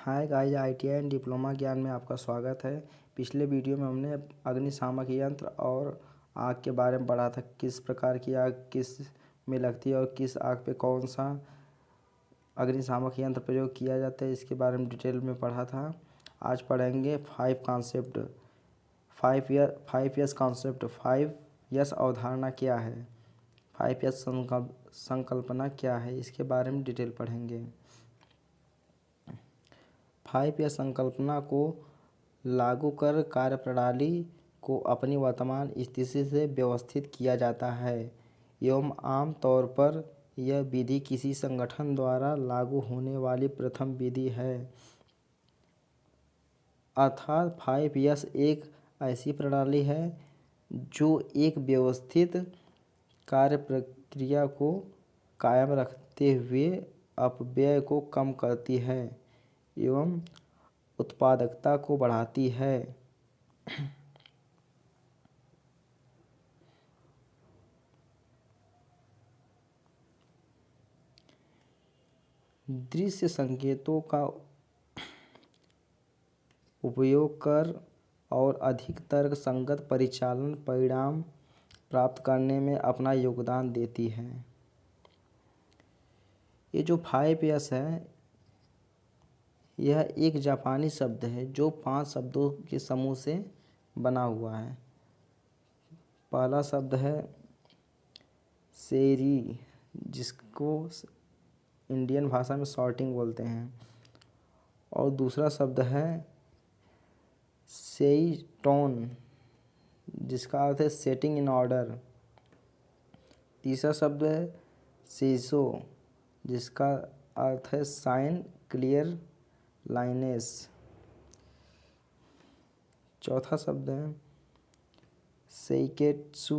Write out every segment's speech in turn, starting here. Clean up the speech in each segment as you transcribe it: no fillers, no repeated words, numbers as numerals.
Hi guys, ITI and diploma ज्ञान में आपका स्वागत है। पिछले वीडियो में हमने अग्निशामक यंत्र और आग के बारे में पढ़ा था। किस प्रकार की आग किस में लगती है और किस आग पे कौन सा अग्निशामक यंत्र प्रयोग किया जाता है, इसके बारे में डिटेल में पढ़ा था। आज पढ़ेंगे 5 कॉन्सेप्ट, 5 यस कॉन्सेप्ट। 5 यस अवधारणा क्या है, 5 यस संकल्पना क्या है, इसके बारे में डिटेल पढ़ेंगे। 5 यस संकल्पना को लागू कर कार्यप्रणाली को अपनी वर्तमान स्थिति से व्यवस्थित किया जाता है एवं आम तौर पर यह विधि किसी संगठन द्वारा लागू होने वाली प्रथम विधि है। अर्थात 5 यस एक ऐसी प्रणाली है जो एक व्यवस्थित कार्य प्रक्रिया को कायम रखते हुए अपव्यय को कम करती है एवं उत्पादकता को बढ़ाती है। दृश्य संकेतों का उपयोग कर और अधिक तर्क संगत परिचालन परिणाम प्राप्त करने में अपना योगदान देती है। ये जो 5 यस है, यह एक जापानी शब्द है जो 5 शब्दों के समूह से बना हुआ है। पहला शब्द है सेरी, जिसको इंडियन भाषा में सॉर्टिंग बोलते हैं, और दूसरा शब्द है सेईटोन, जिसका अर्थ है सेटिंग इन ऑर्डर। तीसरा शब्द है सेइसो, जिसका अर्थ है साइन क्लियर लाइनेस। चौथा शब्द है सेइकेत्सु,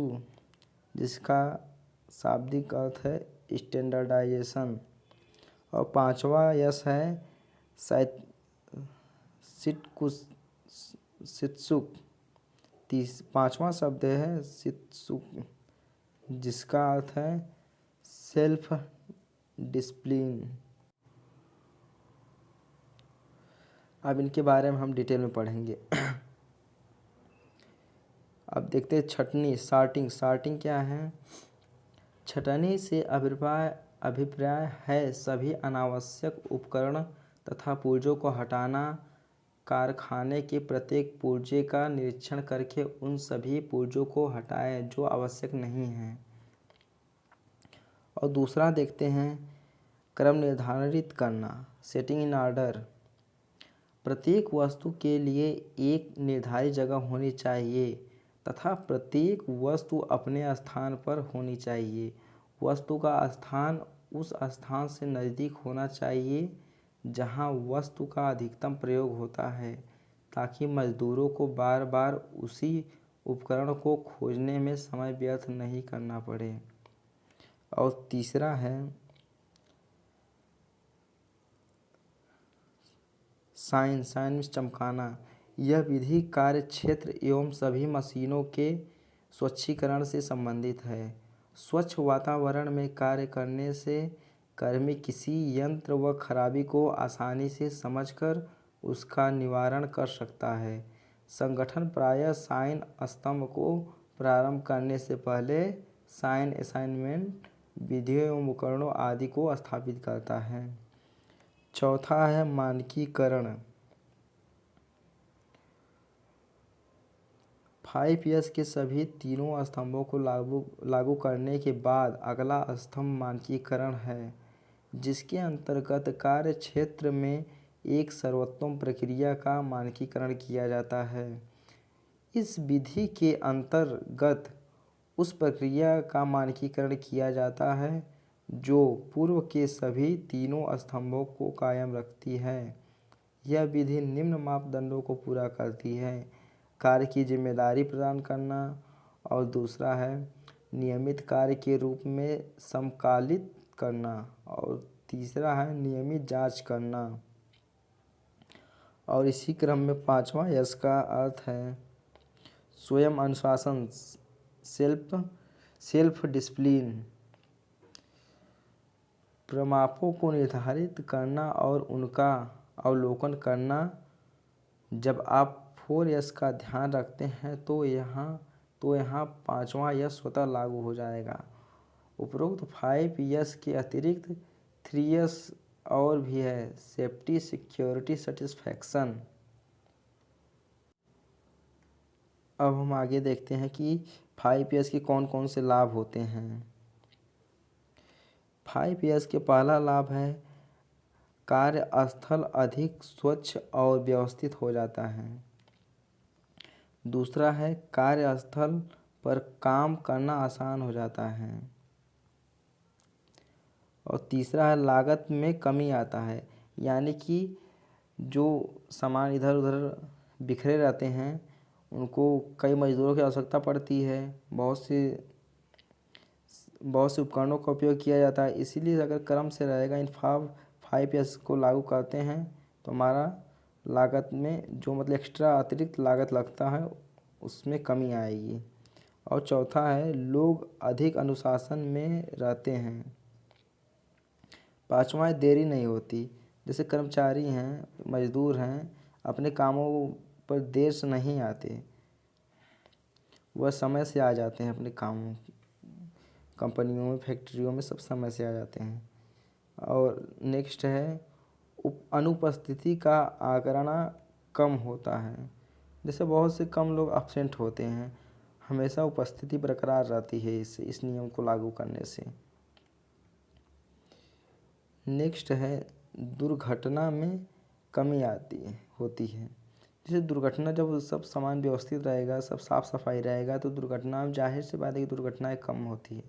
जिसका शाब्दिक अर्थ है स्टैंडर्डाइजेशन। और पांचवा यस है शित्सुक। पांचवा शब्द है शित्सुक, जिसका अर्थ है सेल्फ डिसिप्लिन। अब इनके बारे में हम डिटेल में पढ़ेंगे। अब देखते हैं छटनी, सार्टिंग क्या है। छटनी से अभिप्राय है सभी अनावश्यक उपकरण तथा पुर्जों को हटाना। कारखाने के प्रत्येक पुर्जे का निरीक्षण करके उन सभी पुर्जों को हटाएं जो आवश्यक नहीं हैं। और दूसरा देखते हैं क्रम निर्धारित करना, सेटिंग इन ऑर्डर। प्रत्येक वस्तु के लिए एक निर्धारित जगह होनी चाहिए तथा प्रत्येक वस्तु अपने स्थान पर होनी चाहिए। वस्तु का स्थान उस स्थान से नज़दीक होना चाहिए जहां वस्तु का अधिकतम प्रयोग होता है, ताकि मजदूरों को बार बार उसी उपकरण को खोजने में समय व्यर्थ नहीं करना पड़े। और तीसरा है साइन में चमकाना। यह विधि कार्य क्षेत्र एवं सभी मशीनों के स्वच्छीकरण से संबंधित है। स्वच्छ वातावरण में कार्य करने से कर्मी किसी यंत्र व खराबी को आसानी से समझकर उसका निवारण कर सकता है। संगठन प्रायः साइन स्तंभ को प्रारंभ करने से पहले साइन असाइनमेंट विधियों एवं उपकरणों आदि को स्थापित करता है। चौथा है मानकीकरण। 5 यस के सभी तीनों स्तंभों को लागू करने के बाद अगला स्तंभ मानकीकरण है, जिसके अंतर्गत कार्य क्षेत्र में एक सर्वोत्तम प्रक्रिया का मानकीकरण किया जाता है। इस विधि के अंतर्गत उस प्रक्रिया का मानकीकरण किया जाता है जो पूर्व के सभी तीनों स्तंभों को कायम रखती है। यह विधि निम्न मापदंडों को पूरा करती है: कार्य की जिम्मेदारी प्रदान करना, और दूसरा है नियमित कार्य के रूप में समकालित करना, और तीसरा है नियमित जांच करना। और इसी क्रम में पांचवा यस का अर्थ है स्वयं अनुशासन, सेल्फ डिसिप्लिन। प्रमापों को निर्धारित करना और उनका अवलोकन करना। जब आप 4S का ध्यान रखते हैं तो यहाँ पाँचवा यस स्वतः लागू हो जाएगा। उपरोक्त 5S के अतिरिक्त 3S और भी है, सेफ्टी, सिक्योरिटी, सेटिस्फैक्शन। अब हम आगे देखते हैं कि 5S के कौन कौन से लाभ होते हैं। 5S के पहला लाभ है कार्यस्थल अधिक स्वच्छ और व्यवस्थित हो जाता है। दूसरा है कार्यस्थल पर काम करना आसान हो जाता है। और तीसरा है लागत में कमी आता है, यानी कि जो सामान इधर उधर बिखरे रहते हैं उनको कई मज़दूरों की आवश्यकता पड़ती है, बहुत से उपकरणों का उपयोग किया जाता है। इसीलिए अगर क्रम से रहेगा इन 5S को लागू करते हैं तो हमारा लागत में जो मतलब एक्स्ट्रा अतिरिक्त लागत लगता है उसमें कमी आएगी। और चौथा है लोग अधिक अनुशासन में रहते हैं। पाँचवा है देरी नहीं होती। जैसे कर्मचारी हैं, मजदूर हैं, अपने कामों पर देर से नहीं आते, वह समय से आ जाते हैं अपने कामों, कंपनियों में, फैक्ट्रियों में सब समय से आ जाते हैं। और नेक्स्ट है अनुपस्थिति का आंकड़ा कम होता है। जैसे बहुत से कम लोग एब्सेंट होते हैं, हमेशा उपस्थिति बरकरार रहती है इस नियम को लागू करने से। नेक्स्ट है दुर्घटना में कमी होती है। जैसे दुर्घटना, जब सब सामान व्यवस्थित रहेगा, सब साफ सफाई रहेगा तो दुर्घटना में जाहिर सी बात है कि दुर्घटनाएं कम होती है।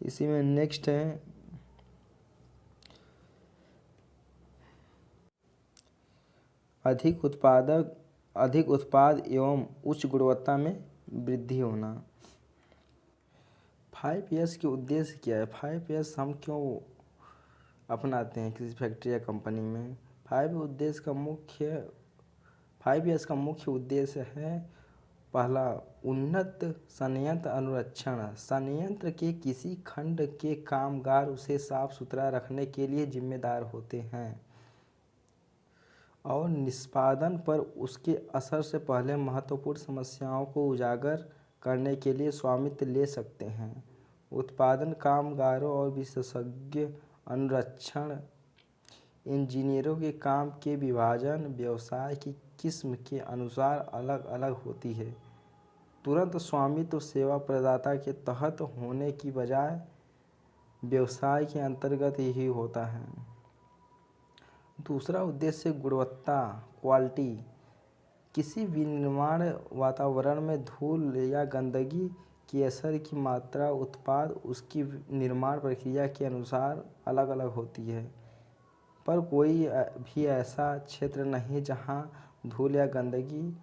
इसी में नेक्स्ट है अधिक उत्पाद एवं उच्च गुणवत्ता में वृद्धि होना। 5S के उद्देश्य क्या है? 5S हम क्यों अपनाते हैं किसी फैक्ट्री या कंपनी में? 5S का मुख्य उद्देश्य है पहला, उन्नत संयंत्र अनुरक्षण। संयंत्र के किसी खंड के कामगार उसे साफ सुथरा रखने के लिए जिम्मेदार होते हैं और निष्पादन पर उसके असर से पहले महत्वपूर्ण समस्याओं को उजागर करने के लिए स्वामित्व ले सकते हैं। उत्पादन कामगारों और विशेषज्ञ अनुरक्षण इंजीनियरों के काम के विभाजन व्यवसाय की किस्म के अनुसार अलग अलग होती है। तुरंत स्वामित्व सेवा प्रदाता के तहत होने की बजाय व्यवसाय के अंतर्गत ही होता है। दूसरा उद्देश्य गुणवत्ता, क्वालिटी। किसी विनिर्माण वातावरण में धूल या गंदगी के असर की मात्रा उत्पाद उसकी निर्माण प्रक्रिया के अनुसार अलग अलग होती है, पर कोई भी ऐसा क्षेत्र नहीं जहां धूल या गंदगी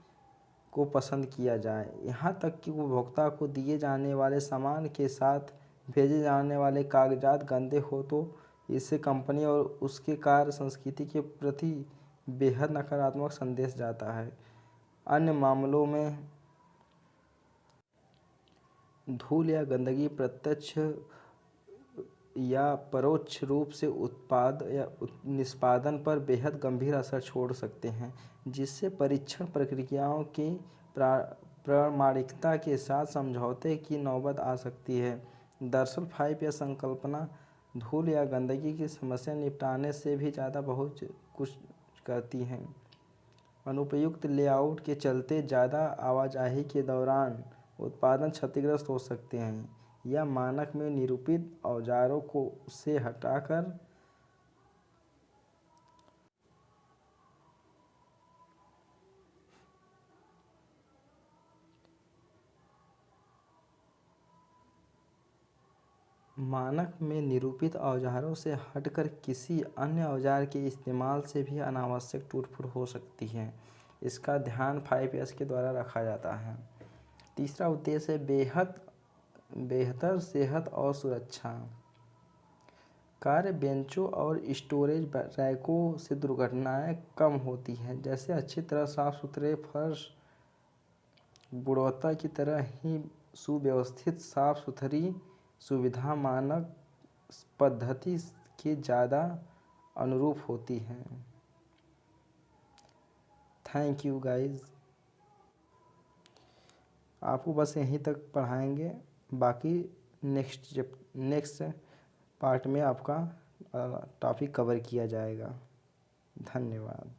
को पसंद किया जाए। यहाँ तक कि उपभोक्ता को दिए जाने वाले सामान के साथ भेजे जाने वाले कागजात गंदे हो तो इससे कंपनी और उसके कार्य संस्कृति के प्रति बेहद नकारात्मक संदेश जाता है। अन्य मामलों में धूल या गंदगी प्रत्यक्ष या परोक्ष रूप से उत्पाद या निष्पादन पर बेहद गंभीर असर छोड़ सकते हैं, जिससे परीक्षण प्रक्रियाओं की प्रामाणिकता के साथ समझौते की नौबत आ सकती है। दरअसल 5S संकल्पना धूल या गंदगी की समस्या निपटाने से भी ज़्यादा बहुत कुछ करती हैं। अनुपयुक्त लेआउट के चलते ज़्यादा आवाजाही के दौरान उत्पादन क्षतिग्रस्त हो सकते हैं या मानक में निरूपित औजारों को से हटाकर किसी अन्य औजार के इस्तेमाल से भी अनावश्यक टूट-फूट हो सकती है। इसका ध्यान 5S के द्वारा रखा जाता है। तीसरा उद्देश्य है बेहतर सेहत और सुरक्षा। कार्य बेंचों और स्टोरेज रैकों से दुर्घटनाएं कम होती हैं। जैसे अच्छी तरह साफ सुथरे फर्श, गुणवत्ता की तरह ही सुव्यवस्थित साफ सुथरी सुविधा मानक पद्धति के ज़्यादा अनुरूप होती हैं। Thank you guys. आपको बस यहीं तक पढ़ाएंगे, बाकी नेक्स्ट पार्ट में आपका टॉपिक कवर किया जाएगा। धन्यवाद।